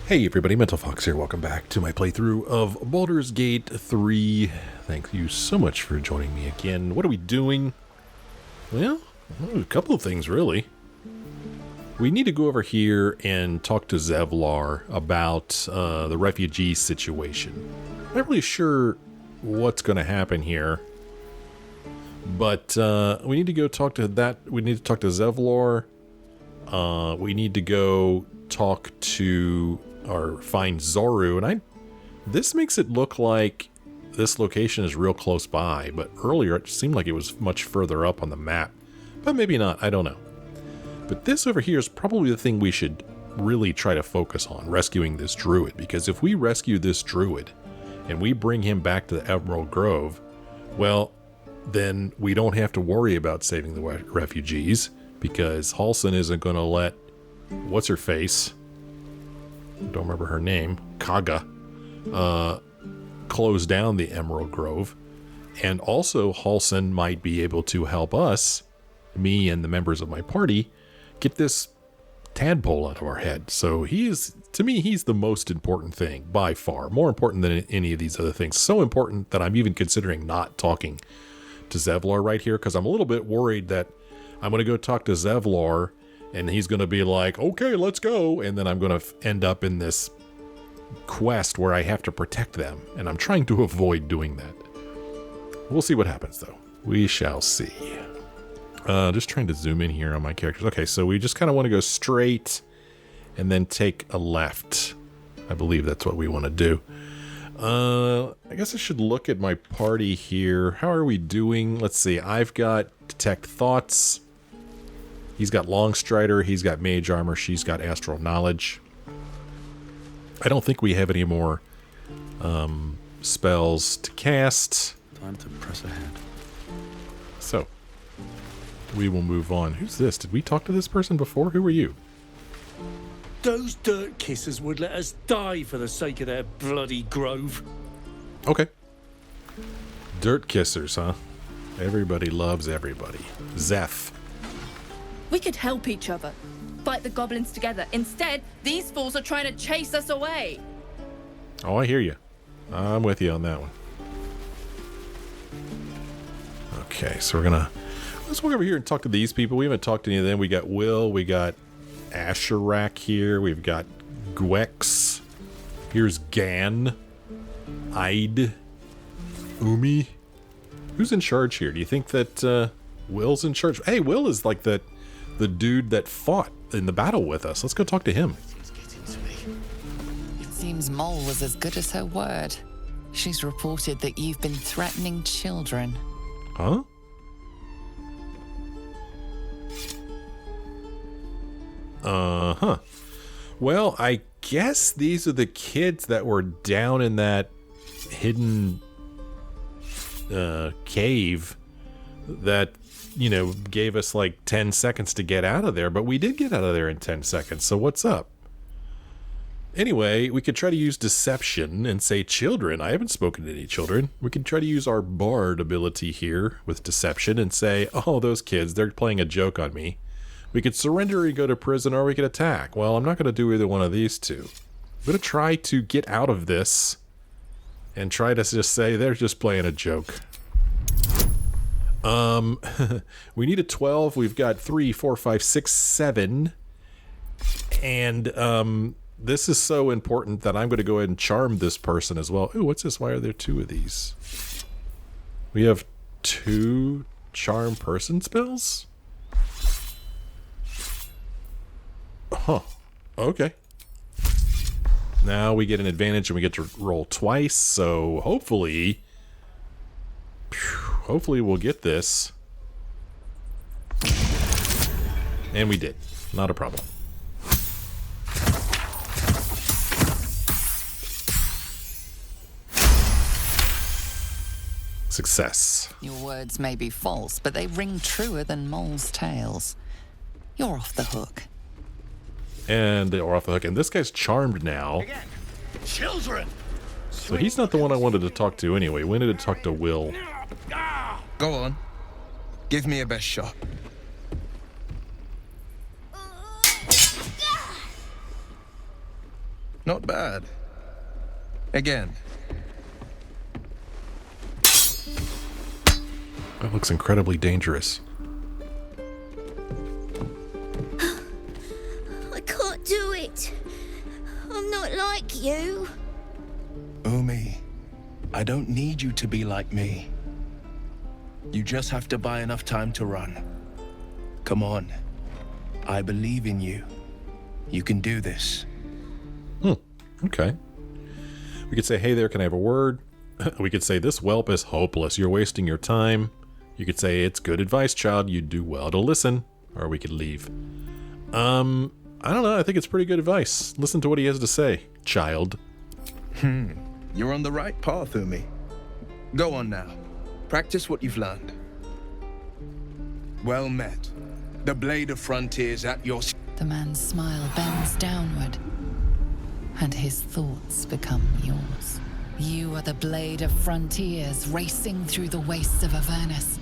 Hey everybody, Mental Fox here. Welcome back to my playthrough of Baldur's Gate 3. Thank you so much for joining me again. What are we doing? Well, a couple of things really. We need to go over here and talk to Zevlor about the refugee situation. I'm not really sure what's going to happen here, but we need to go talk to that. We need to talk to Zevlor. We need to go talk to or find Zorru, and this makes it look like this location is real close by, but earlier it seemed like it was much further up on the map, but maybe not, I don't know. But this over here is probably the thing we should really try to focus on, rescuing this druid, because if we rescue this druid and we bring him back to the Emerald Grove, well, then we don't have to worry about saving the refugees, because Halsin isn't going to let what's-her-face, don't remember her name, Kaga, close down the Emerald Grove. And also Halsin might be able to help us, me and the members of my party, get this tadpole out of our head. So to me, he's the most important thing by far, more important than any of these other things. So important that I'm even considering not talking to Zevlor right here, because I'm a little bit worried that I'm going to go talk to Zevlor and he's going to be like, okay, let's go. And then I'm going to end up in this quest where I have to protect them. And I'm trying to avoid doing that. We'll see what happens, though. We shall see. Just trying to zoom in here on my characters. Okay, so we just kind of want to go straight and then take a left. I believe that's what we want to do. I guess I should look at my party here. How are we doing? Let's see. I've got Detect Thoughts. He's got Longstrider, he's got Mage Armor, she's got Astral Knowledge. I don't think we have any more spells to cast. Time to press ahead. So, we will move on. Who's this? Did we talk to this person before? Who are you? Those dirt kissers would let us die for the sake of their bloody grove. Okay. Dirt kissers, huh? Everybody loves everybody. Zeph. We could help each other, fight the goblins together. Instead, these fools are trying to chase us away. Oh, I hear you. I'm with you on that one. Okay, so let's walk over here and talk to these people. We haven't talked to any of them. We got Will, we got Asherak here, we've got Gwex. Here's Gan, Ide, Umi. Who's in charge here? Do you think that Will's in charge? Hey, Will is like the dude that fought in the battle with us. Let's go talk to him. It seems Mole was as good as her word. She's reported that you've been threatening children. Huh? Uh-huh. Well, I guess these are the kids that were down in that hidden cave that, you know, gave us like 10 seconds to get out of there, but we did get out of there in 10 seconds, so what's up? Anyway, we could try to use deception and say children. I haven't spoken to any children. We could try to use our bard ability here with deception and say, oh, those kids, they're playing a joke on me. We could surrender and go to prison, or we could attack. Well, I'm not going to do either one of these two. I'm going to try to get out of this and try to just say they're just playing a joke. We need a 12. We've got 3, 4, 5, 6, 7. And this is so important that I'm going to go ahead and charm this person as well. Ooh, what's this? Why are there 2 of these? We have 2 charm person spells? Huh. Okay. Now we get an advantage and we get to roll twice, so hopefully we'll get this. And we did. Not a problem. Success. Your words may be false, but they ring truer than Mole's tales. You're off the hook. And they are off the hook. And this guy's charmed now. Again. Children! So he's not the one I wanted to talk to anyway. We wanted to talk to Will. Go on. Give me a best shot. Not bad. Again. That looks incredibly dangerous. I can't do it. I'm not like you. Umi, I don't need you to be like me. You just have to buy enough time to run. Come on. I believe in you. You can do this. Okay. We could say, hey there, can I have a word? We could say, this whelp is hopeless. You're wasting your time. You could say, it's good advice, child. You'd do well to listen. Or we could leave. I don't know. I think it's pretty good advice. Listen to what he has to say, child. You're on the right path, Umi. Go on now. Practice what you've learned. Well met. The blade of frontiers at your... The man's smile bends downward, and his thoughts become yours. You are the blade of frontiers racing through the wastes of Avernus.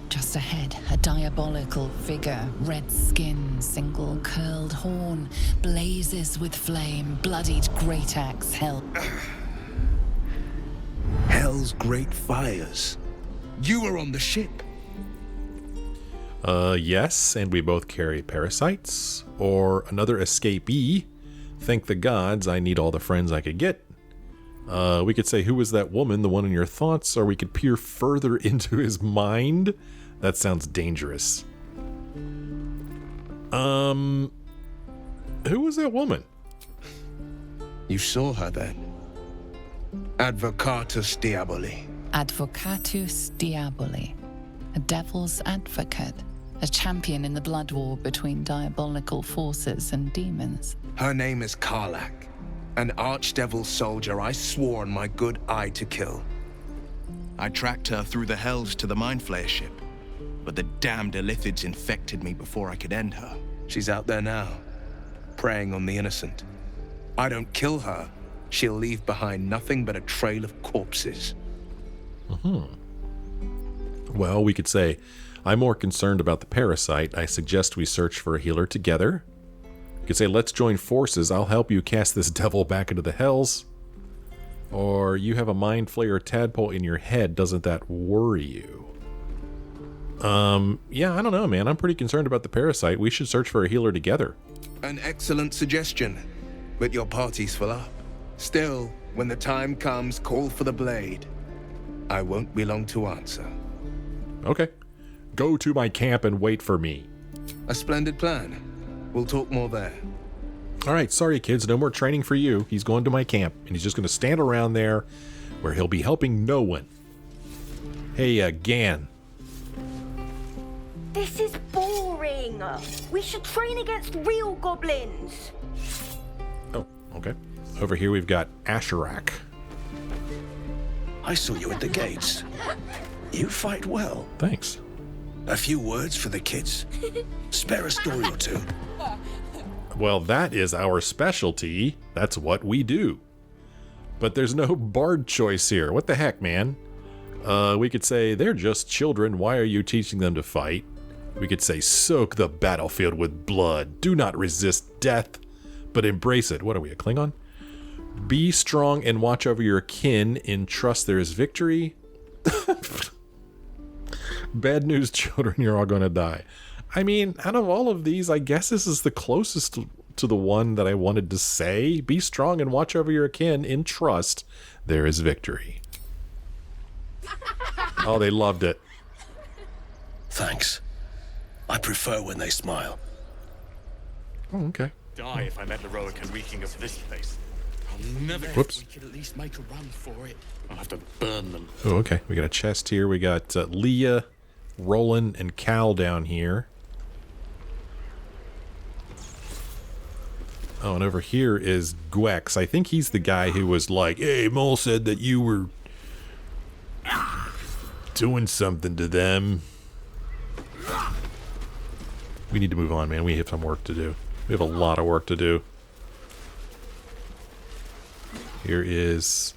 Just ahead, a diabolical figure, red skin, single curled horn, blazes with flame, bloodied great axe held. Hell's great fires. You were on the ship. Yes, and we both carry parasites. Or another escapee. Thank the gods, I need all the friends I could get. We could say, who was that woman, the one in your thoughts? Or we could peer further into his mind. That sounds dangerous. Who was that woman? You saw her then. Advocatus Diaboli. Advocatus Diaboli, a devil's advocate, a champion in the blood war between diabolical forces and demons. Her name is Karlach, an archdevil soldier I swore on my good eye to kill. I tracked her through the hells to the Mind Flayer ship, but the damned Illithids infected me before I could end her. She's out there now, preying on the innocent. I don't kill her, she'll leave behind nothing but a trail of corpses. Well, we could say, I'm more concerned about the parasite. I suggest we search for a healer together. We could say, let's join forces. I'll help you cast this devil back into the hells. Or you have a Mind Flayer tadpole in your head. Doesn't that worry you? Yeah, I don't know, man. I'm pretty concerned about the parasite. We should search for a healer together. An excellent suggestion, but your party's full up. Still, when the time comes, call for the blade. I won't be long to answer. Okay. Go to my camp and wait for me. A splendid plan. We'll talk more there. All right, sorry, kids. No more training for you. He's going to my camp, and he's just going to stand around there where he'll be helping no one. Hey, Gan. This is boring. We should train against real goblins. Oh, okay. Over here we've got Asherak. I saw you at the gates. You fight well. Thanks. A few words for the kids. Spare a story or two. Well, that is our specialty. That's what we do. But there's no bard choice here. What the heck, man? We could say, they're just children. Why are you teaching them to fight? We could say, soak the battlefield with blood. Do not resist death, but embrace it. What are we, a Klingon? Be strong and watch over your kin. In trust there is victory. Bad news, children, you're all going to die. I mean, out of all of these, I guess this is the closest to the one that I wanted to say. Be strong and watch over your kin. In trust there is victory. Oh, they loved it. Thanks. I prefer when they smile. Oh, okay. Die if I met heroic and reeking of this place. I'll never. Whoops. We could at least make a run for it. I'll have to burn them. Oh, okay. We got a chest here. We got Leah, Roland, and Cal down here. Oh, and over here is Gwex. I think he's the guy who was like, hey, Mole said that you were doing something to them. We need to move on, man. We have some work to do. We have a lot of work to do. Here is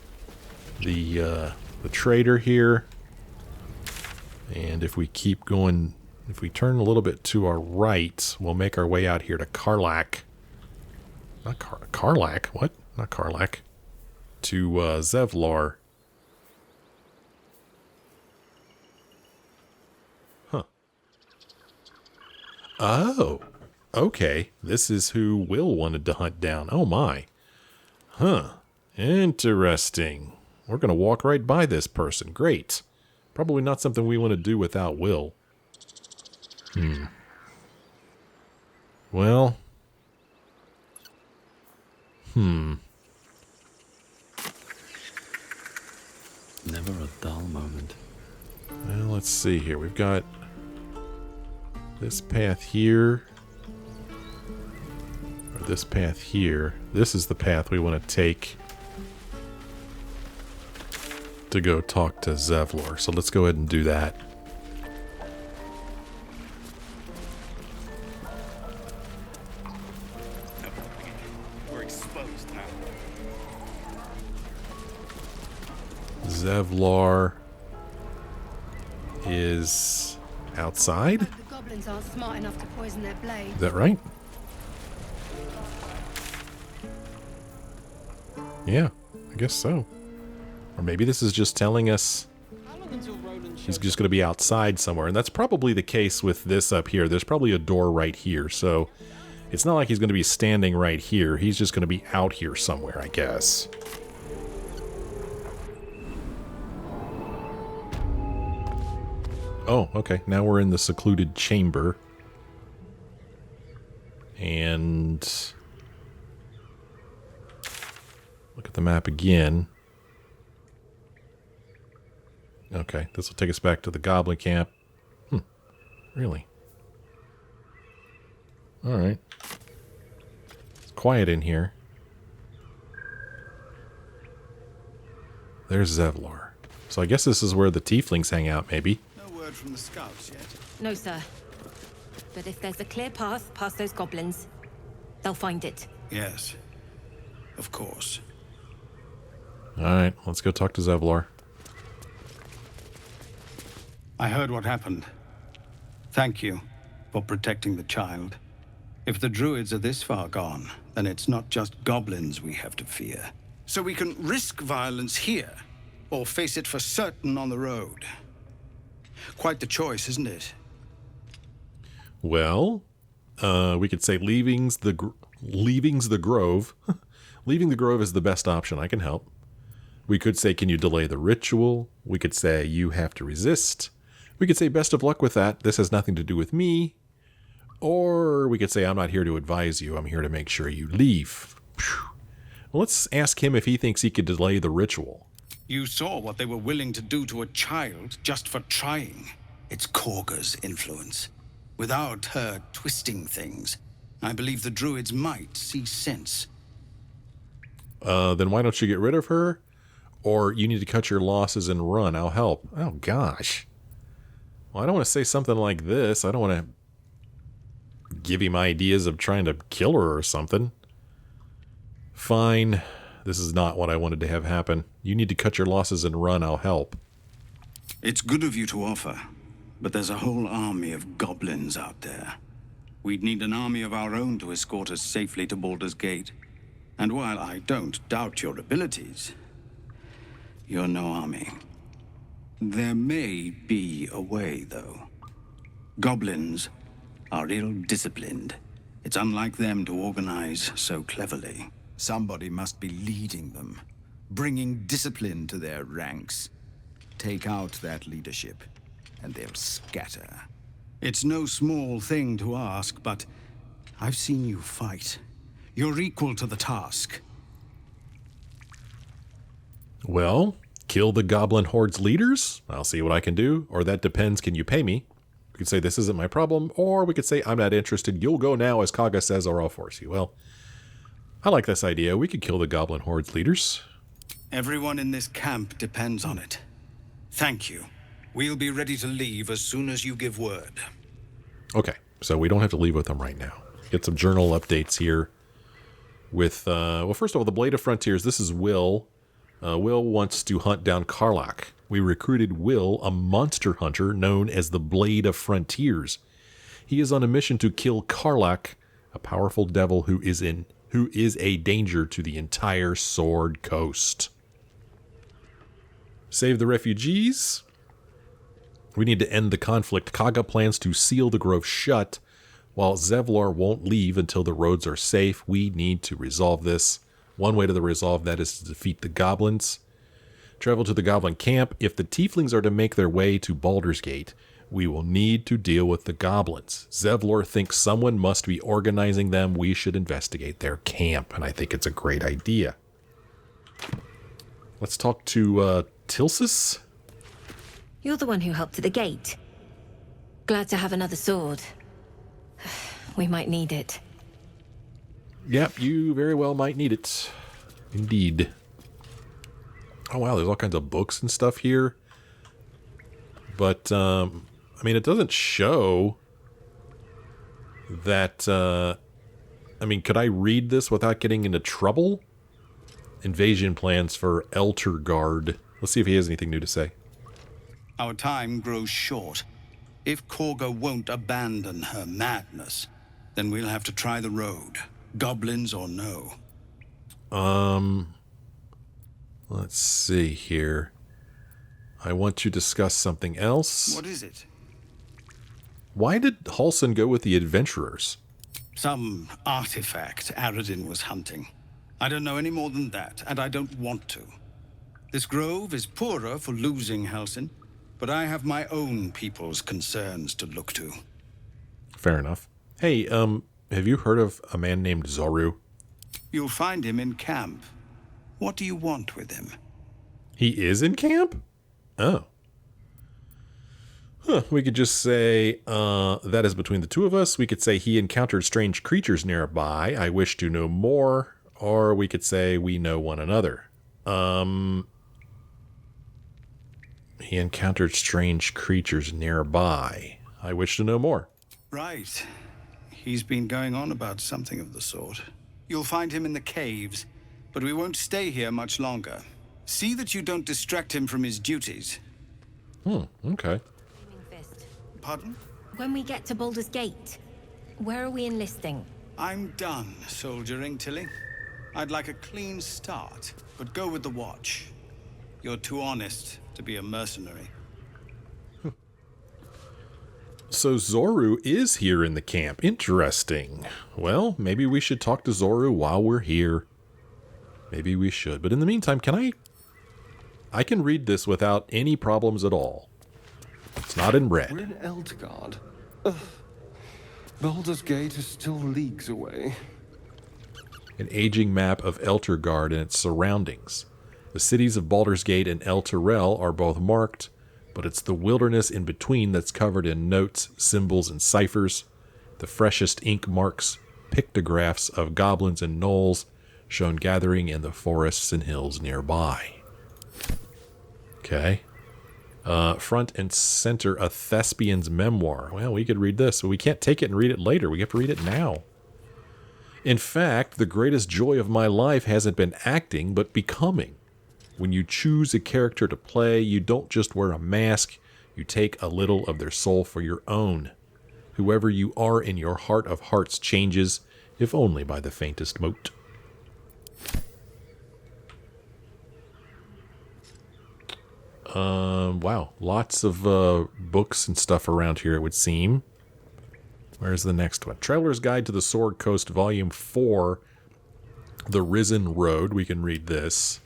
the trader here. And if we keep going, if we turn a little bit to our right, we'll make our way out here to Karlach. Not Karlach? What? not Karlak, to Zevlor. Huh. Oh, okay. This is who Will wanted to hunt down. Oh my. Huh. Interesting. We're going to walk right by this person. Great. Probably not something we want to do without Will. Well. Never a dull moment. Well, let's see here. We've got this path here. Or this path here. This is the path we want to take to go talk to Zevlor. So let's go ahead and do that. We're exposed now. Zevlor is outside? The goblins aren't smart enough to poison their blade. Is that right? Yeah, I guess so. Or maybe this is just telling us he's just going to be outside somewhere. And that's probably the case with this up here. There's probably a door right here. So it's not like he's going to be standing right here. He's just going to be out here somewhere, I guess. Oh, okay. Now we're in the secluded chamber. And look at the map again. Okay, this will take us back to the goblin camp. Really? Alright. It's quiet in here. There's Zevlor. So I guess this is where the tieflings hang out, maybe. No word from the scouts yet. No, sir. But if there's a clear path past those goblins, they'll find it. Yes. Of course. Alright, let's go talk to Zevlor. I heard what happened. Thank you for protecting the child. If the druids are this far gone, then it's not just goblins we have to fear. So we can risk violence here, or face it for certain on the road. Quite the choice, isn't it? Well, we could say leaving the grove. Leaving the grove is the best option. I can help. We could say, can you delay the ritual? We could say, you have to resist. We could say, best of luck with that. This has nothing to do with me. Or we could say, I'm not here to advise you. I'm here to make sure you leave. Well, let's ask him if he thinks he could delay the ritual. You saw what they were willing to do to a child just for trying. It's Korga's influence. Without her twisting things, I believe the druids might see sense. Then why don't you get rid of her? Or you need to cut your losses and run. I'll help. Oh, gosh. Well, I don't want to say something like this. I don't want to give him ideas of trying to kill her or something. Fine. This is not what I wanted to have happen. You need to cut your losses and run. I'll help. It's good of you to offer, but there's a whole army of goblins out there. We'd need an army of our own to escort us safely to Baldur's Gate. And while I don't doubt your abilities, you're no army. There may be a way, though. Goblins are ill-disciplined. It's unlike them to organize so cleverly. Somebody must be leading them, bringing discipline to their ranks. Take out that leadership, and they'll scatter. It's no small thing to ask, but I've seen you fight. You're equal to the task. Well, kill the goblin horde's leaders? I'll see what I can do. Or that depends, can you pay me? We could say this isn't my problem, or we could say I'm not interested. You'll go now, as Kaga says, or I'll force you. Well, I like this idea. We could kill the goblin horde's leaders. Everyone in this camp depends on it. Thank you. We'll be ready to leave as soon as you give word. Okay, so we don't have to leave with them right now. Get some journal updates here with, well, first of all, the Blade of Frontiers. This is Will. Will wants to hunt down Karlak. We recruited Will, a monster hunter known as the Blade of Frontiers. He is on a mission to kill Karlak, a powerful devil who is in who is a danger to the entire Sword Coast. Save the refugees. We need to end the conflict. Kaga plans to seal the grove shut, while Zevlor won't leave until the roads are safe. We need to resolve this. One way to resolve that is to defeat the goblins. Travel to the goblin camp. If the tieflings are to make their way to Baldur's Gate, we will need to deal with the goblins. Zevlor thinks someone must be organizing them. We should investigate their camp, and I think it's a great idea. Let's talk to Tilsis. You're the one who helped at the gate. Glad to have another sword. We might need it. Yep, you very well might need it. Indeed. Oh wow, there's all kinds of books and stuff here. But, I mean, it doesn't show that, I mean, could I read this without getting into trouble? Invasion plans for Eltergard. Let's see if he has anything new to say. Our time grows short. If Korga won't abandon her madness, then we'll have to try the road. Goblins or no. Let's see here. I want to discuss something else. What is it? Why did Halsin go with the adventurers? Some artifact Aradin was hunting. I don't know any more than that, and I don't want to. This grove is poorer for losing Halsin, but I have my own people's concerns to look to. Fair enough. Hey, have you heard of a man named Zorru? You'll find him in camp. What do you want with him? He is in camp? Oh. Huh, we could just say, that is between the two of us. We could say he encountered strange creatures nearby. I wish to know more. Or we could say we know one another. He encountered strange creatures nearby. I wish to know more. Right. He's been going on about something of the sort. You'll find him in the caves, but we won't stay here much longer. See that you don't distract him from his duties. Okay. Pardon? When we get to Baldur's Gate, where are we enlisting? I'm done soldiering, Tilly. I'd like a clean start, but go with the watch. You're too honest to be a mercenary. So Zorru is here in the camp. Interesting. Well, maybe we should talk to Zorru while we're here. Maybe we should. But in the meantime, I can read this without any problems at all. It's not in red. We're in Eltergard. Baldur's Gate is still leagues away. An aging map of Eltergard and its surroundings. The cities of Baldur's Gate and Elturel are both marked, but it's the wilderness in between that's covered in notes, symbols, and ciphers. The freshest ink marks pictographs of goblins and gnolls shown gathering in the forests and hills nearby. Okay. Front and center, a thespian's memoir. Well, we could read this, but we can't take it and read it later. We have to read it now. In fact, the greatest joy of my life hasn't been acting, but becoming. When you choose a character to play, you don't just wear a mask, you take a little of their soul for your own. Whoever you are in your heart of hearts changes, if only by the faintest mote. Wow, lots of books and stuff around here, it would seem. Where's the next one? Traveler's Guide to the Sword Coast, Volume 4, The Risen Road. We can read this.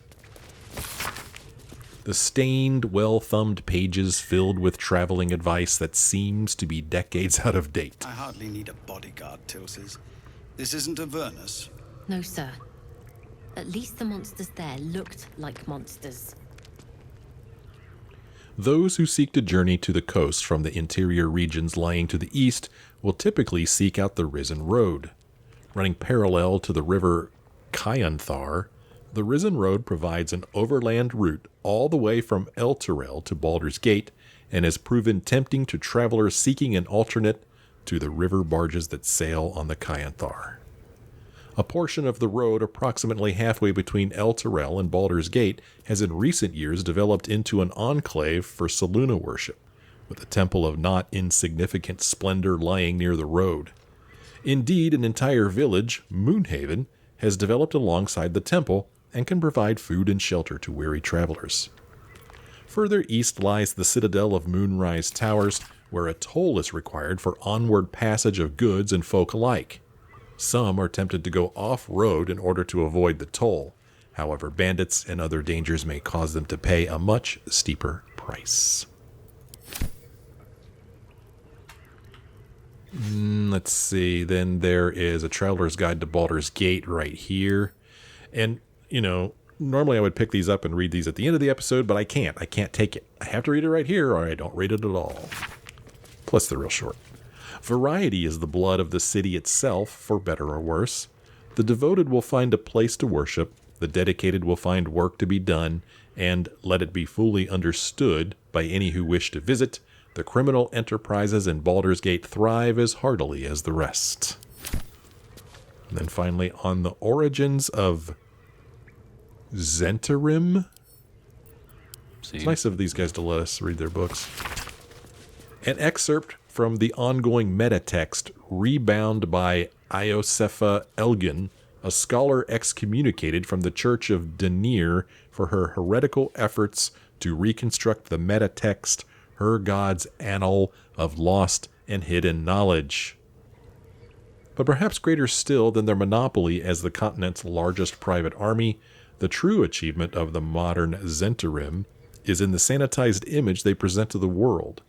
The stained, well-thumbed pages filled with traveling advice that seems to be decades out of date. I hardly need a bodyguard, Tilsis. This isn't Avernus. No, sir. At least the monsters there looked like monsters. Those who seek to journey to the coast from the interior regions lying to the east will typically seek out the Risen Road. Running parallel to the river Kyanthar, the Risen Road provides an overland route all the way from Elturel to Baldur's Gate and has proven tempting to travelers seeking an alternate to the river barges that sail on the Kyanthar. A portion of the road approximately halfway between Elturel and Baldur's Gate has in recent years developed into an enclave for Selûne worship, with a temple of not insignificant splendor lying near the road. Indeed, an entire village, Moonhaven, has developed alongside the temple and can provide food and shelter to weary travelers. Further east lies the citadel of Moonrise Towers, where a toll is required for onward passage of goods and folk alike. Some are tempted to go off-road in order to avoid the toll. However, bandits and other dangers may cause them to pay a much steeper price. Let's see. Then there is a Traveler's Guide to Baldur's Gate right here. And, normally I would pick these up and read these at the end of the episode, but I can't. I can't take it. I have to read it right here, or I don't read it at all. Plus, they're real short. Variety is the blood of the city itself, for better or worse. The devoted will find a place to worship, the dedicated will find work to be done, and let it be fully understood by any who wish to visit, the criminal enterprises in Baldur's Gate thrive as heartily as the rest. And then finally, on the origins of Zhentarim. It's nice of these guys to let us read their books. An excerpt from the ongoing metatext, Rebound by Iosefa Elgin, a scholar excommunicated from the Church of Danir for her heretical efforts to reconstruct the metatext, her god's annal of lost and hidden knowledge. But perhaps greater still than their monopoly as the continent's largest private army, the true achievement of the modern Zhentarim is in the sanitized image they present to the world.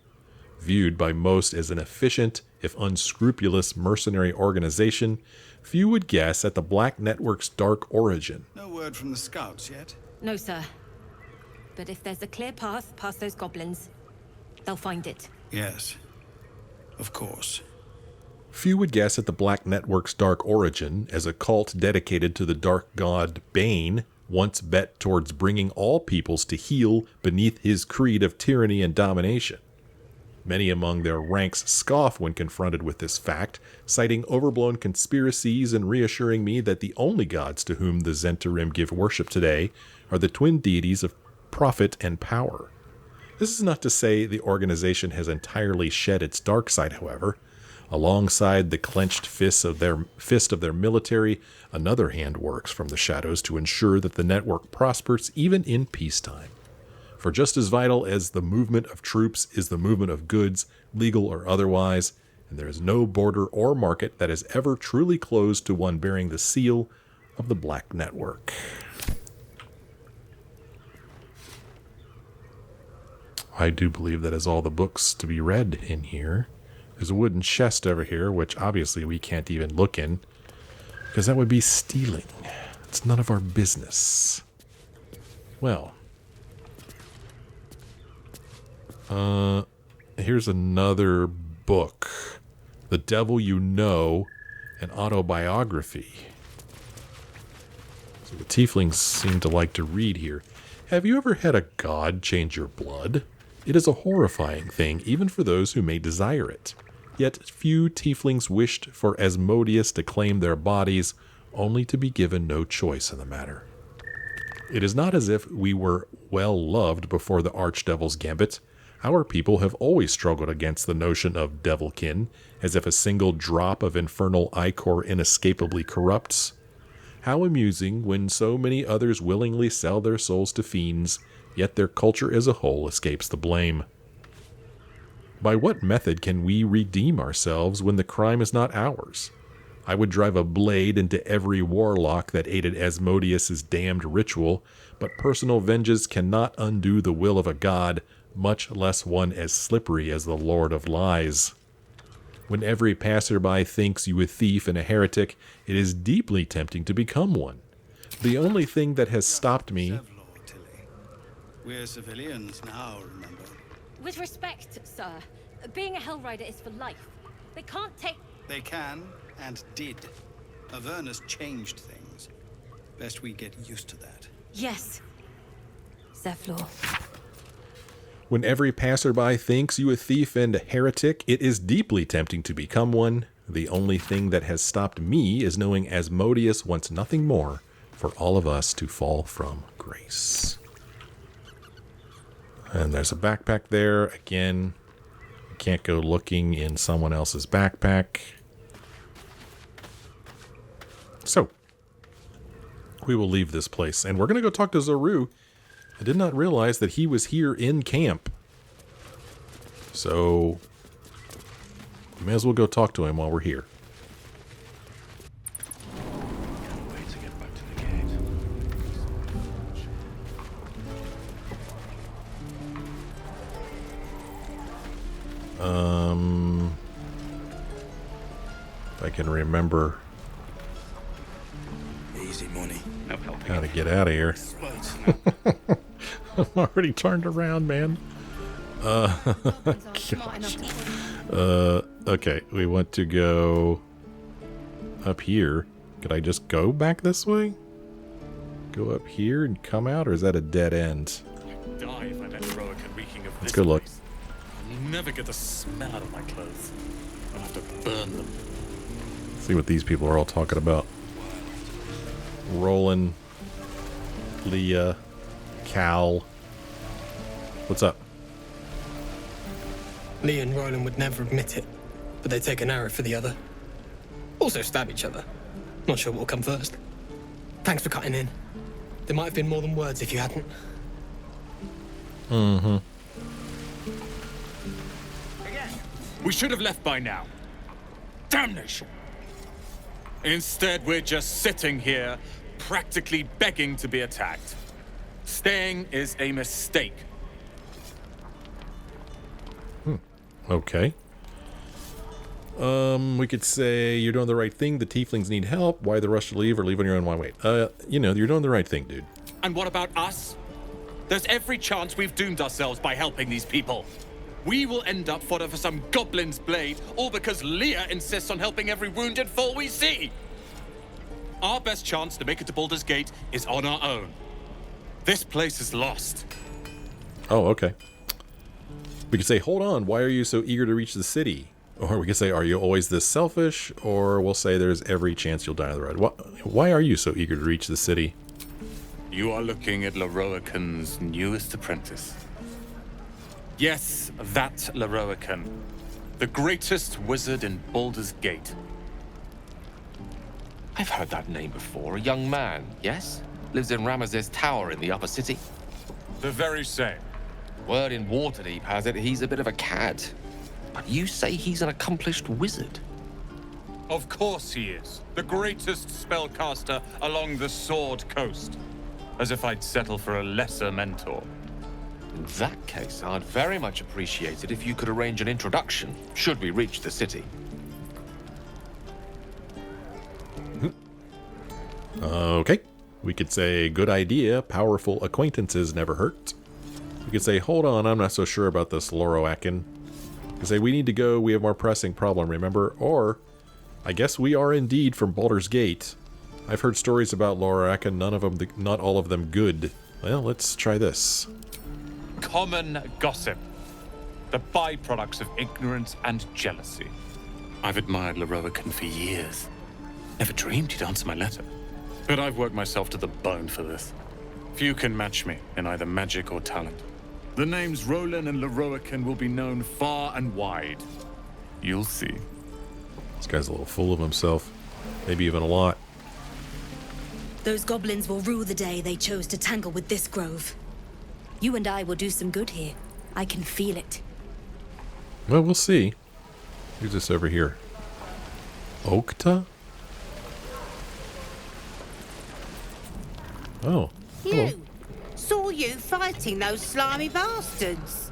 Viewed by most as an efficient, if unscrupulous, mercenary organization, few would guess at the Black Network's dark origin. No word from the scouts yet? No, sir. But if there's a clear path past those goblins, they'll find it. Yes. Of course. Few would guess at the Black Network's dark origin as a cult dedicated to the dark god Bane, once bet towards bringing all peoples to heel beneath his creed of tyranny and domination. Many among their ranks scoff when confronted with this fact, citing overblown conspiracies and reassuring me that the only gods to whom the Zhentarim give worship today are the twin deities of profit and power. This is not to say the organization has entirely shed its dark side, however. Alongside the clenched fist of their military, another hand works from the shadows to ensure that the network prospers even in peacetime. For just as vital as the movement of troops is the movement of goods, legal or otherwise, and there is no border or market that is ever truly closed to one bearing the seal of the Black Network. I do believe that is all the books to be read in here. There's a wooden chest over here, which obviously we can't even look in, because that would be stealing. It's none of our business. Well, here's another book. The Devil You Know, an autobiography. So the tieflings seem to like to read here. Have you ever had a god change your blood? It is a horrifying thing, even for those who may desire it. Yet few tieflings wished for Asmodeus to claim their bodies, only to be given no choice in the matter. It is not as if we were well loved before the Archdevil's gambit. Our people have always struggled against the notion of devilkin, as if a single drop of infernal ichor inescapably corrupts. How amusing when so many others willingly sell their souls to fiends, yet their culture as a whole escapes the blame. By what method can we redeem ourselves when the crime is not ours? I would drive a blade into every warlock that aided Asmodeus's damned ritual, but personal vengeance cannot undo the will of a god, much less one as slippery as the Lord of Lies. When every passerby thinks you a thief and a heretic, it is deeply tempting to become one. The only thing that has stopped me... Zevlor, Tilly. We're civilians now, remember? With respect, sir, being a Hellrider is for life. They can't take... They can, and did. Avernus changed things. Best we get used to that. Yes. Zevlor. When every passerby thinks you a thief and a heretic, it is deeply tempting to become one. The only thing that has stopped me is knowing Asmodeus wants nothing more for all of us to fall from grace. And there's a backpack there. Again, you can't go looking in someone else's backpack. So, we will leave this place. And we're going to go talk to Zorru. I did not realize that he was here in camp. So, we may as well go talk to him while we're here. If I can remember Easy money. No help. how to get out of here. I'm already turned around, man. Okay, we want to go up here. Could I just go back this way? Go up here and come out, or is that a dead end? Die if I met Roic and reeking of Let's go look. I'll never get the smell out of my clothes. I'll have to burn them. See what these people are all talking about. Roland, Leah, Cal. What's up? Lee and Roland would never admit it, but they take an arrow for the other. Also stab each other. Not sure what will come first. Thanks for cutting in. There might have been more than words if you hadn't. Mm-hmm. We should have left by now. Damnation! Instead, we're just sitting here, practically begging to be attacked. Staying is a mistake. Okay. We could say you're doing the right thing. The tieflings need help. Why the rush to leave, or leave on your own? Why wait? You know, you're doing the right thing, dude. And what about us? There's every chance we've doomed ourselves by helping these people. We will end up fodder for some goblin's blade, all because Leah insists on helping every wounded foe we see. Our best chance to make it to Baldur's Gate is on our own. This place is lost. Oh, okay. We could say, hold on, why are you so eager to reach the city? Or we could say, are you always this selfish? Or we'll say there's every chance you'll die on the road. Why are you so eager to reach the city? You are looking at Leroican's newest apprentice. Yes, that Leroican. The greatest wizard in Baldur's Gate. I've heard that name before. A young man, yes? Lives in Ramaz's tower in the upper city. The very same. Word in Waterdeep has it he's a bit of a cad. But you say he's an accomplished wizard. Of course he is. The greatest spellcaster along the Sword Coast. As if I'd settle for a lesser mentor. In that case, I'd very much appreciate it if you could arrange an introduction, should we reach the city. Okay. We could say, good idea, powerful acquaintances never hurt. We could say, hold on, I'm not so sure about this Loroakin. We could say, we need to go, we have more pressing problem, remember? Or, I guess we are indeed from Baldur's Gate. I've heard stories about Loroakin, not all of them good. Well, let's try this. Common gossip. The byproducts of ignorance and jealousy. I've admired Leroican for years. Never dreamed he'd answer my letter. But I've worked myself to the bone for this. Few can match me in either magic or talent. The names Roland and Leroican will be known far and wide. You'll see. This guy's a little full of himself. Maybe even a lot. Those goblins will rue the day they chose to tangle with this grove. You and I will do some good here. I can feel it. Well, we'll see. Who's this over here? Okta? Oh. Hello. You! Saw you fighting those slimy bastards.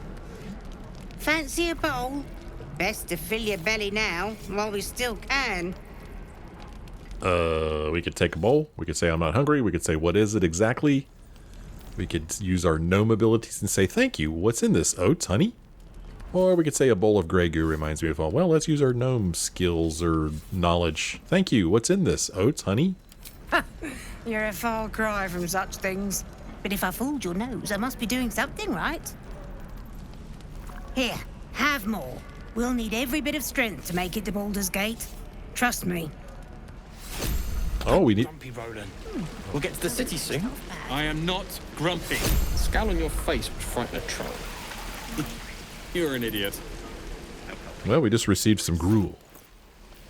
Fancy a bowl? Best to fill your belly now, while we still can. We could take a bowl. We could say, I'm not hungry. We could say, what is it exactly? We could use our gnome abilities and say, thank you. What's in this? Oats, honey? Or we could say a bowl of Grey Goo reminds me of all. Well, let's use our gnome skills or knowledge. Thank you. What's in this? Oats, honey? You're a far cry from such things. But if I fooled your nose, I must be doing something right. Here, have more. We'll need every bit of strength to make it to Baldur's Gate. Trust me. Oh, we need... Grumpy, Roland. We'll get to the city soon. I am not grumpy. Scowl on your face would frighten a troll. You're an idiot. Well, we just received some gruel.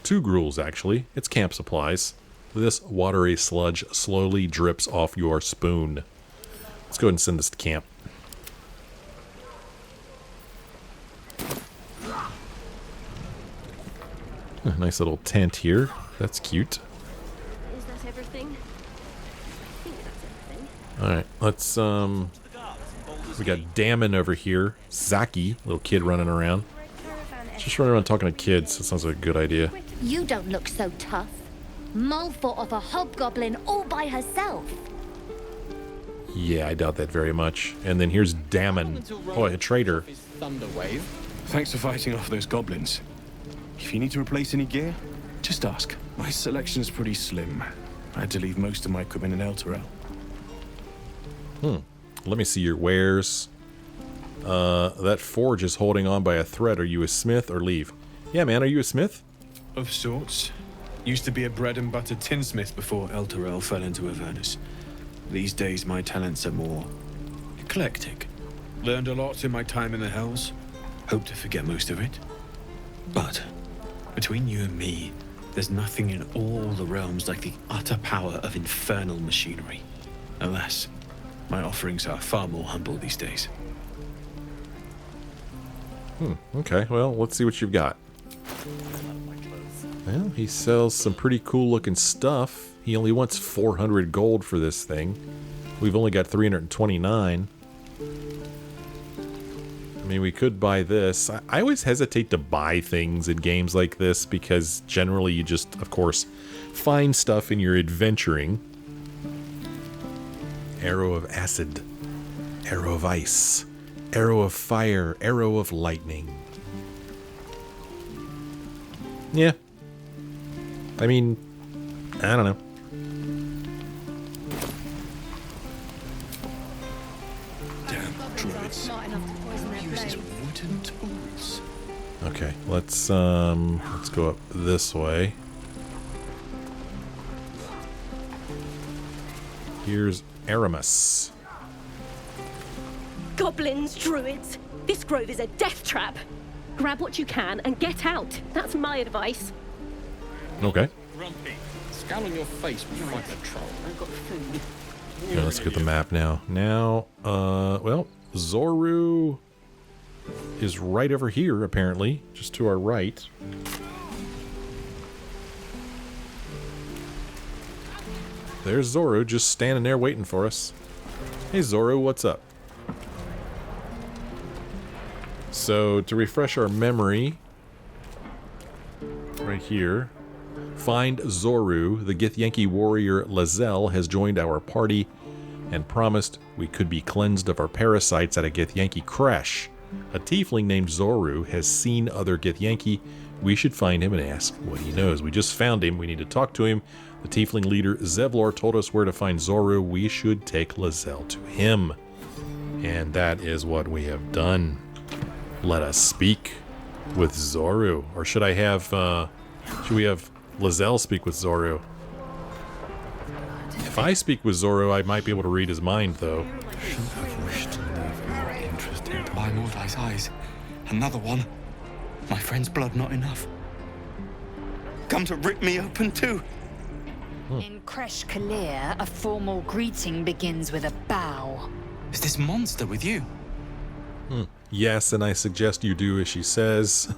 2 gruels, actually. It's camp supplies. This watery sludge slowly drips off your spoon. Let's go ahead and send this to camp. Nice little tent here. That's cute. Is that everything? I think that's everything. Alright, let's, we got Damon over here. Zaki, little kid running around. Just running around talking to kids. That sounds like a good idea. You don't look so tough. Mole fought off a hobgoblin all by herself. Yeah, I doubt that very much. And then here's Damon. Oh, a traitor. Thunder wave. Thanks for fighting off those goblins. If you need to replace any gear, just ask. My selection's pretty slim. I had to leave most of my equipment in Elturel. Let me see your wares. That forge is holding on by a thread. Are you a smith or leave? Yeah, man, are you a smith? Of sorts. Used to be a bread and butter tinsmith before Elturel fell into Avernus. These days my talents are more eclectic. Learned a lot in my time in the Hells. Hope to forget most of it. But between you and me, there's nothing in all the realms like the utter power of infernal machinery. Alas, my offerings are far more humble these days. Okay, well, let's see what you've got. Well, he sells some pretty cool looking stuff. He only wants 400 gold for this thing. We've only got 329. I mean, we could buy this. I always hesitate to buy things in games like this because generally you just, of course, find stuff in your adventuring. Arrow of acid. Arrow of ice. Arrow of fire. Arrow of lightning. Yeah. I mean, I don't know. Damn druids. Uses wooden tools. Okay, let's go up this way. Here's Aramis. Goblins, druids. This grove is a death trap. Grab what you can and get out. That's my advice. Okay. Grumpy. Scowl on your face when you fight the troll. I've got food. Yeah, let's get the map now. Well, Zorru is right over here, apparently. Just to our right. There's Zorru just standing there waiting for us. Hey Zorru, what's up? So, to refresh our memory, right here, find Zorru. The Githyanki warrior Lazel has joined our party and promised we could be cleansed of our parasites at a Githyanki creche. A tiefling named Zorru has seen other Githyanki. We should find him and ask what he knows. We just found him. We need to talk to him. The tiefling leader Zevlor told us where to find Zorru. We should take Lazel to him. And that is what we have done. Let us speak with Zorru. Or should I have, should we have Lazel speak with Zorru? If I speak with Zorru, I might be able to read his mind, though. Shouldn't have wished to live more interesting to my Mordai's eyes. Another one. My friend's blood not enough. Come to rip me open too. In Creche Kalir, a formal greeting begins with a bow. Is this monster with you? Yes, and I suggest you do as she says.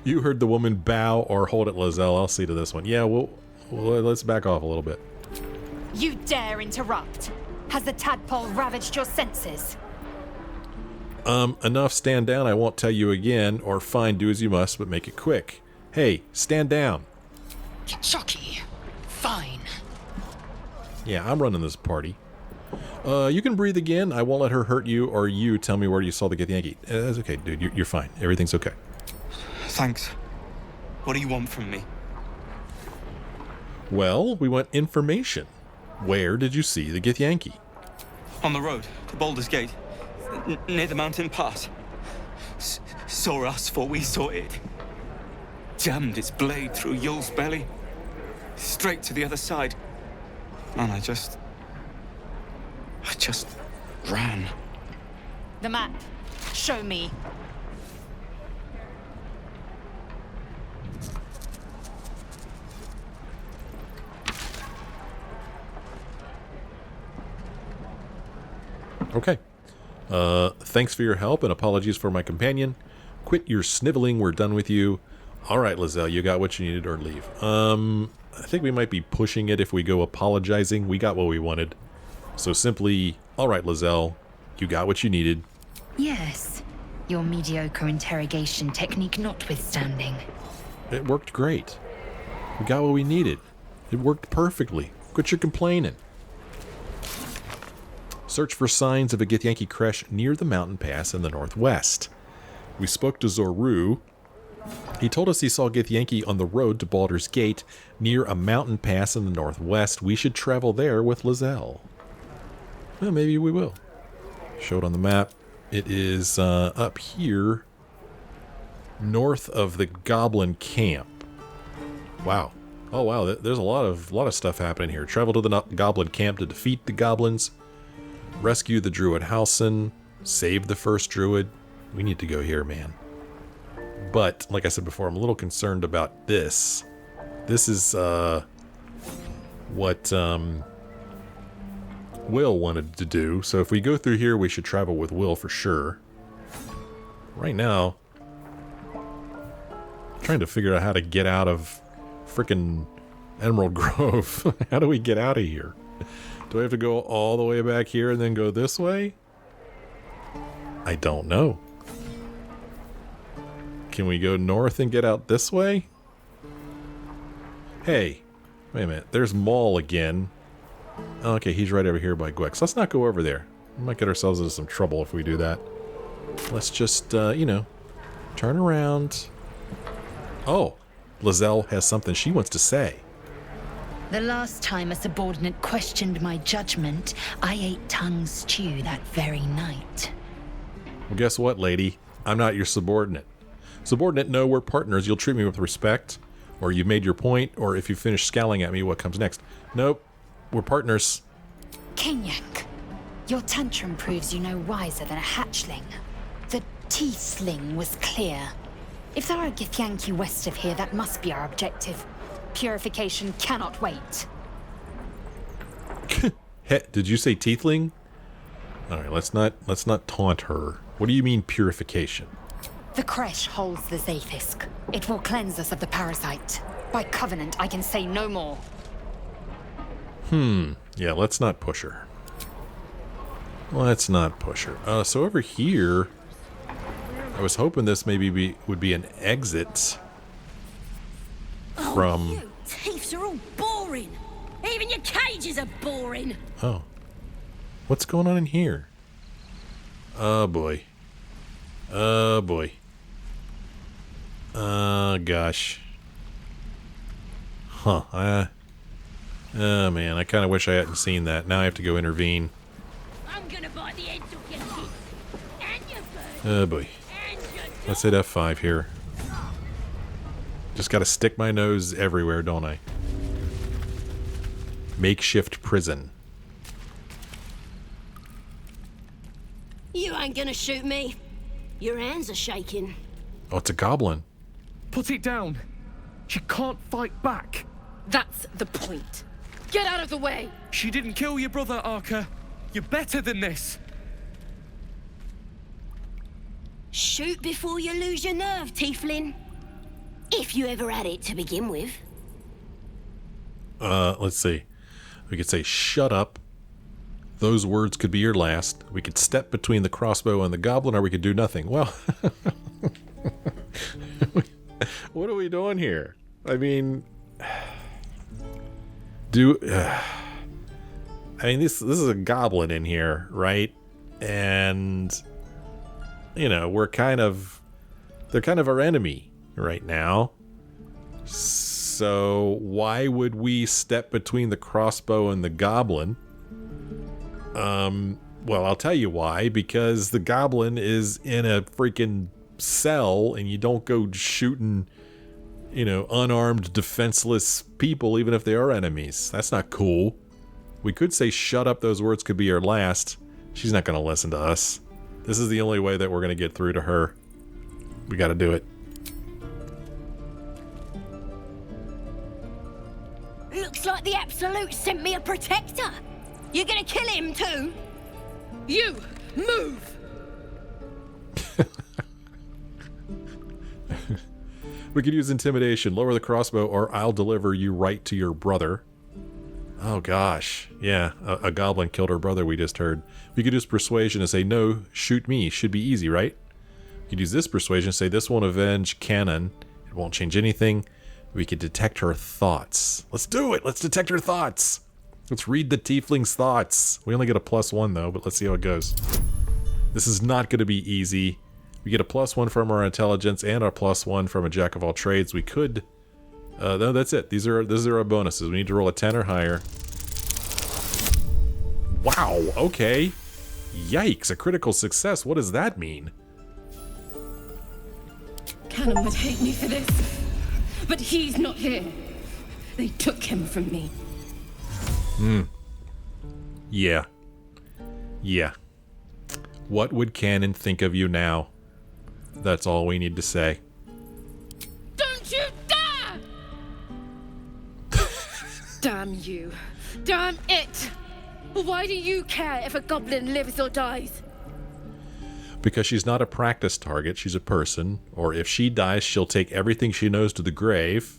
You heard the woman bow or hold it, Lazel. I'll see to this one. Yeah, well, let's back off a little bit. You dare interrupt? Has the tadpole ravaged your senses? Enough, stand down. I won't tell you again, or fine, do as you must, but make it quick. Hey, stand down. Chucky. Fine. Yeah, I'm running this party. You can breathe again. I won't let her hurt you, or you tell me where you saw the Githyanki. That's okay, dude. You're fine. Everything's okay. Thanks. What do you want from me? Well, we want information. Where did you see the Githyanki? On the road to Baldur's Gate, near the mountain pass. Saw us, for we saw it. Jammed its blade through Yul's belly, straight to the other side. And I just ran. The map. Show me. Okay. Thanks for your help and apologies for my companion. Quit your sniveling. We're done with you. All right, Lizelle, you got what you needed, or leave. I think we might be pushing it if we go apologizing. We got what we wanted. So simply, all right, Lizelle, you got what you needed. Yes. Your mediocre interrogation technique notwithstanding. It worked great. We got what we needed. It worked perfectly. Quit your complaining. Search for signs of a Githyanki creche near the mountain pass in the northwest. We spoke to Zorru. He told us he saw Githyanki on the road to Baldur's Gate near a mountain pass in the northwest. We should travel there with Lizelle. Well, maybe we will. Show it on the map. It is up here, north of the goblin camp. Wow. Oh wow, there's a lot of stuff happening here. Travel to the goblin camp to defeat the goblins, rescue the druid Halsin, save the first druid. We need to go here, man. But like I said before, I'm a little concerned about this. This is what Will wanted to do. So if we go through here, we should travel with Will for sure. Right now, I'm trying to figure out how to get out of frickin' Emerald Grove. How do we get out of here? Do I have to go all the way back here and then go this way? I don't know. Can we go north and get out this way? Hey, wait a minute. There's Maul again. Okay, he's right over here by Gwex. Let's not go over there. We might get ourselves into some trouble if we do that. Let's just, you know, turn around. Oh, Lizelle has something she wants to say. The last time a subordinate questioned my judgment, I ate tongue stew that very night. Well, guess what, lady? I'm not your subordinate. Subordinate, no, we're partners. You'll treat me with respect, or you've made your point, or if you finish scowling at me, what comes next? Nope, we're partners. Kenyak, your tantrum proves you no wiser than a hatchling. The tiefling was clear. If there are Githyanki west of here, that must be our objective. Purification cannot wait. Did you say tiefling? All right, let's not taunt her. What do you mean purification? The creche holds the Zafisk. It will cleanse us of the parasite. By covenant, I can say no more. Yeah, let's not push her. Let's not push her. So over here, I was hoping this maybe would be an exit from... You thieves are all boring. Even your cages are boring. Oh. What's going on in here? Oh, boy. Oh, boy. Oh, gosh. Huh. Oh, man. I kind of wish I hadn't seen that. Now I have to go intervene. I'm gonna bite the ends off your teeth. And your bird. Oh, boy. Let's hit F5 here. Just gotta stick my nose everywhere, don't I? Makeshift prison. You ain't gonna shoot me. Your hands are shaking. Oh, it's a goblin. Put it down. She can't fight back. That's the point. Get out of the way! She didn't kill your brother, Arca. You're better than this. Shoot before you lose your nerve, tiefling. If you ever had it to begin with. Let's see. We could say, shut up. Those words could be your last. We could step between the crossbow and the goblin, or we could do nothing. Well, what are we doing here? I mean, this is a goblin in here, right? And, you know, they're kind of our enemy right now. So why would we step between the crossbow and the goblin? Well, I'll tell you why. Because the goblin is in a freaking cell, and you don't go shooting, you know, unarmed, defenseless people, even if they are enemies. That's not cool. We could say, shut up, those words could be your last. She's not going to listen to us. This is the only way that we're going to get through to her. We got to do it. Looks like the Absolute sent me a protector. You gonna kill him too? You! Move! We could use intimidation, lower the crossbow, or I'll deliver you right to your brother. Oh gosh. Yeah, a goblin killed her brother, we just heard. We could use persuasion and say, no, shoot me. Should be easy, right? We could use this persuasion, say this won't avenge Canon. It won't change anything. We could detect her thoughts. Let's do it. Let's detect her thoughts. Let's read the tiefling's thoughts. We only get a +1 though, but let's see how it goes. This is not going to be easy. We get a +1 from our intelligence and a +1 from a jack of all trades. We could... no, that's it. These are our bonuses. We need to roll a 10 or higher. Wow, okay. Yikes, a critical success. What does that mean? Canon would hate me for this, but he's not here. They took him from me. Yeah. Yeah. What would Canon think of you now? That's all we need to say. Don't you dare! Damn you. Damn it! Why do you care if a goblin lives or dies? Because she's not a practice target, she's a person. Or if she dies, she'll take everything she knows to the grave.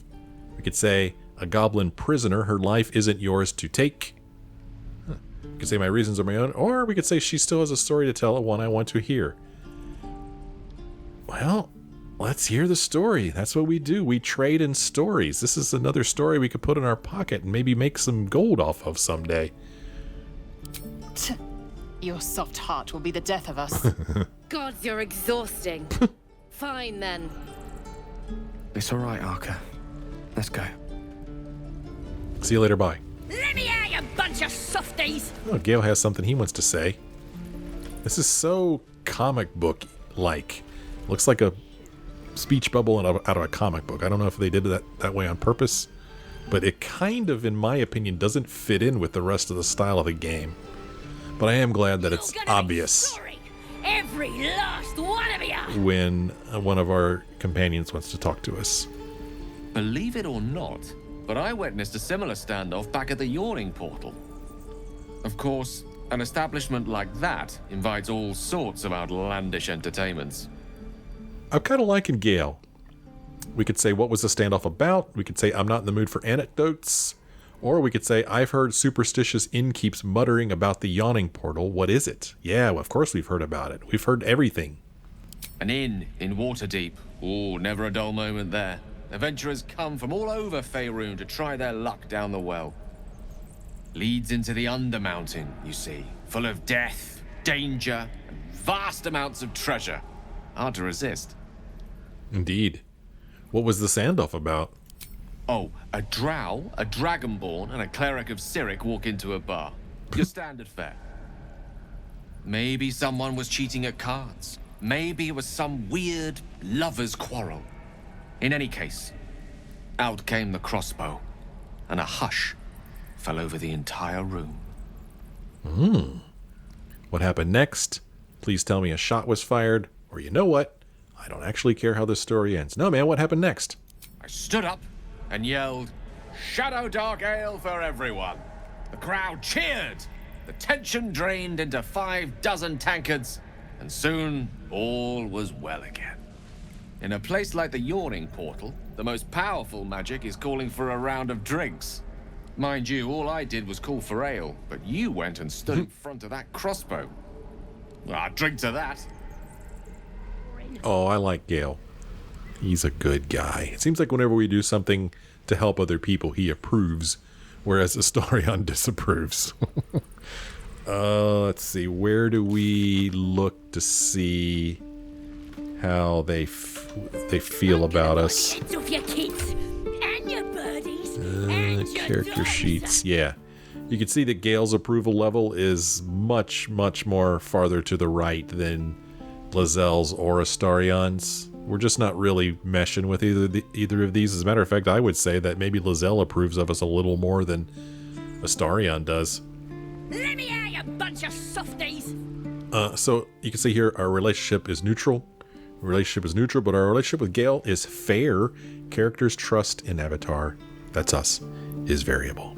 We could say, a goblin prisoner, her life isn't yours to take. We could say my reasons are my own, or we could say she still has a story to tell, one I want to hear. Well, let's hear the story. That's what we do. We trade in stories. This is another story we could put in our pocket and maybe make some gold off of someday. Your soft heart will be the death of us. Gods, you're exhausting. Fine then. It's all right, Arca. Let's go. See you later, bye. Let me out, you bunch of softies! Oh, Gale has something he wants to say. This is so comic book-like. Looks like a speech bubble out of a comic book. I don't know if they did that way on purpose, but it kind of, in my opinion, doesn't fit in with the rest of the style of the game. But I am glad that it's obvious Every last one of you! when one of our companions wants to talk to us. Believe it or not, but I witnessed a similar standoff back at the Yawning Portal. Of course, an establishment like that invites all sorts of outlandish entertainments. I'm kind of liking Gale. We could say, what was the standoff about? We could say, I'm not in the mood for anecdotes. Or we could say, I've heard superstitious innkeeps muttering about the Yawning Portal. What is it? Yeah, well, of course we've heard about it. We've heard everything. An inn in Waterdeep. Oh, never a dull moment there. Adventurers come from all over Faerun to try their luck down the well. Leads into the Undermountain, you see. Full of death, danger, and vast amounts of treasure. Hard to resist. Indeed. What was the standoff about? Oh, a drow, a dragonborn, and a cleric of Cyric walk into a bar. Your standard fare. Maybe someone was cheating at cards. Maybe it was some weird lover's quarrel. In any case, out came the crossbow, and a hush fell over the entire room. What happened next? Please tell me a shot was fired, or you know what? I don't actually care how this story ends. No, man, what happened next? I stood up and yelled, "Shadow Dark Ale for everyone!" The crowd cheered. The tension drained into 6 tankards, and soon all was well again. In a place like the Yawning Portal, the most powerful magic is calling for a round of drinks. Mind you, all I did was call for ale, but you went and stood in front of that crossbow. I'll drink to that. Oh, I like Gale. He's a good guy. It seems like whenever we do something to help other people, he approves, whereas Astarion disapproves. Let's see. Where do we look to see how they feel about us? Of your kids and your birdies and your Character dogs. sheets. Yeah. You can see that Gale's approval level is much, much more farther to the right than Lazelle's or Astarion's. We're just not really meshing with either of these. As a matter of fact, I would say that maybe Lazelle approves of us a little more than Astarion does. Let me out, you bunch of softies! So you can see here our relationship is neutral. But our relationship with Gale is fair. Characters' trust in Avatar, that's us, is variable.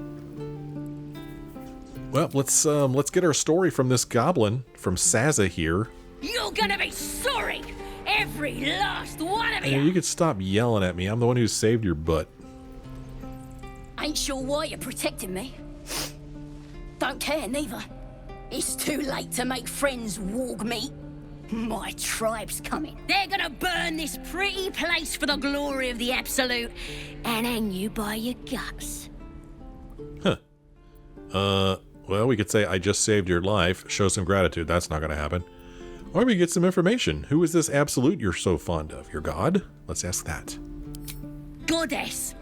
Well, let's get our story from this goblin, from Saza here. You're gonna be sorry! Every last one of you! Hey, you could stop yelling at me. I'm the one who saved your butt. Ain't sure why you're protecting me. Don't care, neither. It's too late to make friends, warg meat. My tribe's coming. They're gonna burn this pretty place for the glory of the Absolute and hang you by your guts. Huh. Well, we could say, I just saved your life. Show some gratitude. That's not going to happen. Or we get some information. Who is this Absolute you're so fond of? Your god? Let's ask that. Goddess.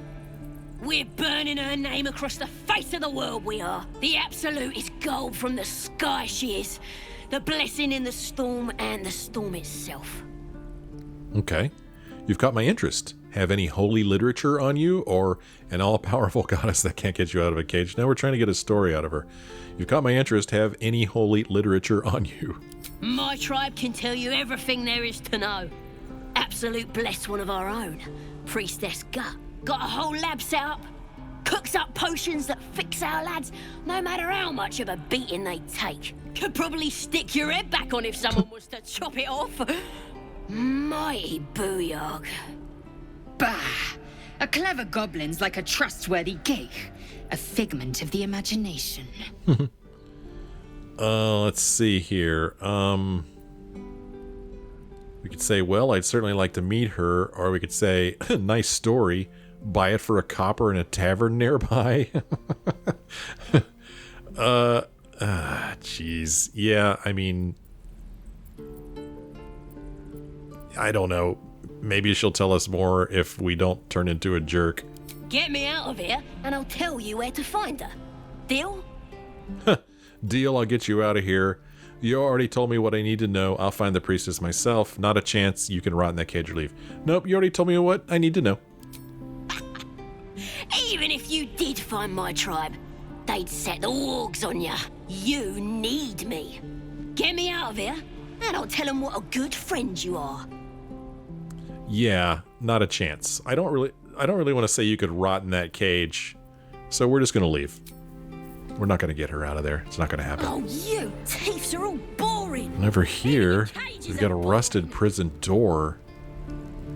We're burning her name across the face of the world, we are. The Absolute is gold from the sky, she is. The blessing in the storm and the storm itself. Okay. You've caught my interest. Have any holy literature on you, or an all-powerful goddess that can't get you out of a cage? Now we're trying to get a story out of her. You've caught my interest. Have any holy literature on you? My tribe can tell you everything there is to know. Absolute bless one of our own. Priestess Gut. Got a whole lab set up. Cooks up potions that fix our lads, no matter how much of a beating they take. Could probably stick your head back on if someone was to chop it off. Mighty booyog. Bah! A clever goblin's like a trustworthy gig. A figment of the imagination. Let's see here. We could say, well, I'd certainly like to meet her, or we could say, nice story. Buy it for a copper in a tavern nearby. Jeez. Yeah, I mean, I don't know. Maybe she'll tell us more if we don't turn into a jerk. Get me out of here, and I'll tell you where to find her. Deal? Deal, I'll get you out of here. You already told me what I need to know. I'll find the priestess myself. Not a chance you can rot in that cage or leave. Nope, you already told me what I need to know. Even if you did find my tribe, they'd set the wargs on you. You need me. Get me out of here, and I'll tell them what a good friend you are. Yeah, not a chance. I don't really want to say you could rot in that cage. So we're just going to leave. We're not going to get her out of there. It's not going to happen. Oh, you thieves are all boring. And over here, we've got a rusted prison door.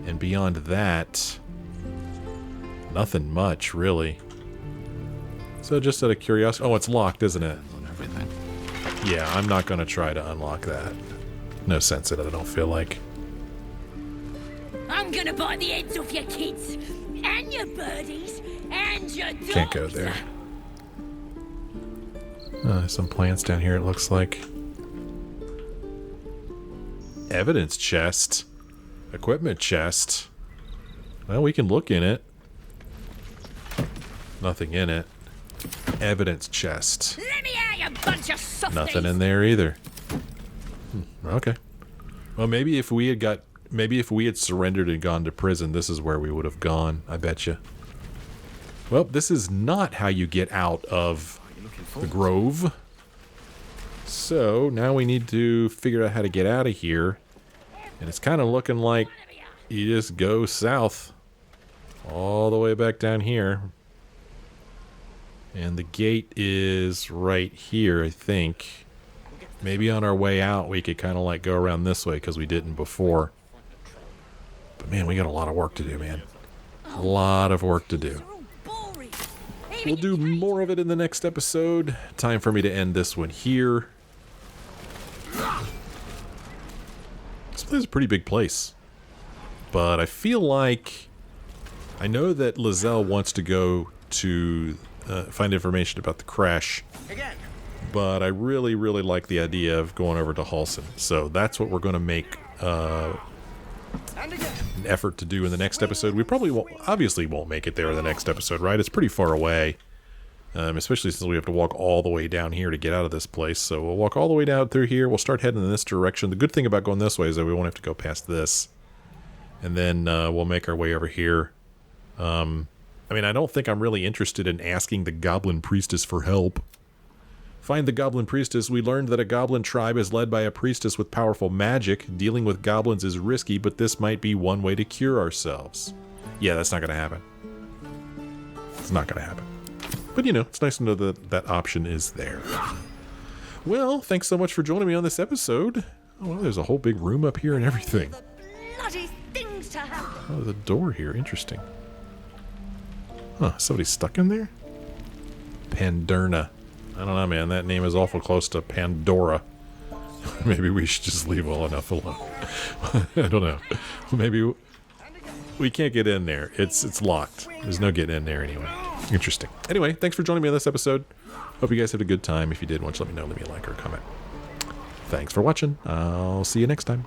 And beyond that, nothing much, really. So just out of curiosity... Oh, it's locked, isn't it? Yeah, I'm not going to try to unlock that. No sense in it, I don't feel like. I'm gonna bite the heads off your kids, and your birdies, and your dogs. Can't go there. Some plants down here, it looks like. Evidence chest. Equipment chest. Well, we can look in it. Nothing in it. Evidence chest. Let me out, you bunch of softies. Nothing in there either. Okay. Well, maybe if we had surrendered and gone to prison, this is where we would have gone, I bet you. Well, this is not how you get out of the grove. So, now we need to figure out how to get out of here. And it's kind of looking like you just go south. All the way back down here. And the gate is right here, I think. Maybe on our way out we could kind of like go around this way because we didn't before. But man, we got a lot of work to do, man. A lot of work to do. We'll do more of it in the next episode. Time for me to end this one here. This place is a pretty big place. But I feel like... I know that Lizelle wants to go to find information about the creche. But I really, really like the idea of going over to Halsin. So that's what we're going to make an effort to do in the next episode. We probably obviously won't make it there in the next episode, right? It's pretty far away. Especially since we have to walk all the way down here to get out of this place. So we'll walk all the way down through here. We'll start heading in this direction. The good thing about going this way is that we won't have to go past this. And then we'll make our way over here. I mean, I don't think I'm really interested in asking the goblin priestess for help. Find the goblin priestess. We learned that a goblin tribe is led by a priestess with powerful magic. Dealing with goblins is risky, but this might be one way to cure ourselves. Yeah, that's not going to happen. It's not going to happen. But, you know, it's nice to know that that option is there. Well, thanks so much for joining me on this episode. Oh, well, there's a whole big room up here and everything. Bloody things to happen. Oh, there's a door here. Interesting. Huh, somebody's stuck in there? Pandurna. I don't know, man. That name is awful close to Pandora. Maybe we should just leave well enough alone. I don't know. Maybe we can't get in there. It's locked. There's no getting in there anyway. Interesting. Anyway, thanks for joining me on this episode. Hope you guys had a good time. If you did, why don't you let me know. Leave me a like or a comment. Thanks for watching. I'll see you next time.